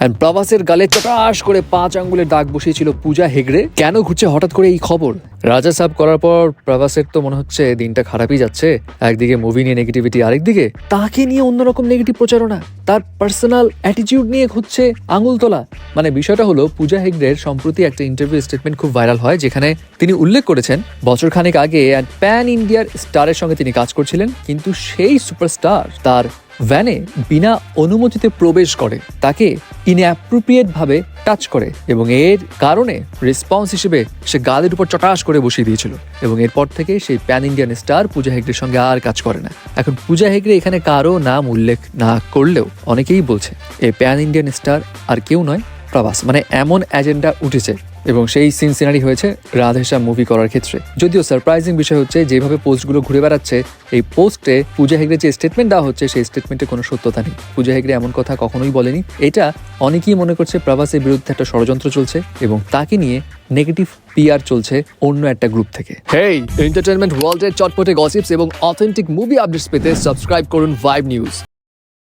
And প্রভাসের গালে চটাস করে 5 আঙ্গুলের দাগ বসিয়েছিল পূজা হেগড়ে। কেন ঘুরছে হঠাৎ করে এই খবর? রাজা সাব করার পর প্রভাসের তো মনে হচ্ছে দিনটা খারাপই যাচ্ছে। একদিকে মুভি নিয়ে নেগেটিভিটি, আরেকদিকে তাকে নিয়ে অন্যরকম নেগেটিভ প্রচারণা, তার পার্সোনাল অ্যাটিটিউড নিয়ে ঘুরছে আঙুল তোলা। মানে বিষয়টা হলো, পূজা হেগড়ের সম্প্রতি একটা ইন্টারভিউ স্টেটমেন্ট খুব ভাইরাল হয়, যেখানে তিনি উল্লেখ করেছেন বছরখানেক আগে প্যান ইন্ডিয়ার স্টারের সঙ্গে তিনি কাজ করছিলেন, কিন্তু সেই সুপারস্টার তার ভ্যানে বিনা অনুমতিতে প্রবেশ করে, তাকে ইনঅ্যাপ্রোপ্রিয়েট ভাবে টাচ করে এবং এর কারণে রেসপন্স হিসেবে সে গালের উপর চটাস করে বসিয়ে দিয়েছিল। এবং এরপর থেকে সেই প্যান ইন্ডিয়ান স্টার পূজা হেগড়ের সঙ্গে আর কাজ করে না। এখন পূজা হেগড়ে এখানে কারো নাম উল্লেখ না করলেও অনেকেই বলছে এই প্যান ইন্ডিয়ান স্টার আর কেউ নয়, প্রভাস। মানে এমন এজেন্ডা উঠেছে এবং সেই সিনসিনারি হয়েছে রাধেশ্যাম মুভি করার ক্ষেত্রে। যদিও সারপ্রাইজিং বিষয় হচ্ছে যেভাবে পোস্টগুলো ঘুরে বেড়াচ্ছে, এই পোস্টে পূজা হেগড়ে যে স্টেটমেন্ট দেওয়া হচ্ছে সেই স্টেটমেন্টে কোনো সত্যতা নেই। পূজা হেগড়ে এমন কথা কখনোই বলেনি। এটা অনেকেই মনে করছে প্রভাসের বিরুদ্ধে একটা ষড়যন্ত্র চলছে এবং তাকে নিয়ে নেগেটিভ পিআর চলছে অন্য একটা গ্রুপ থেকে। হেই, এন্টারটেইনমেন্ট ওয়ার্ল্ডের চটপটে গসিপস এবং অথেন্টিক মুভি আপডেটস পেতে সাবস্ক্রাইব করুন ভাইব নিউজ।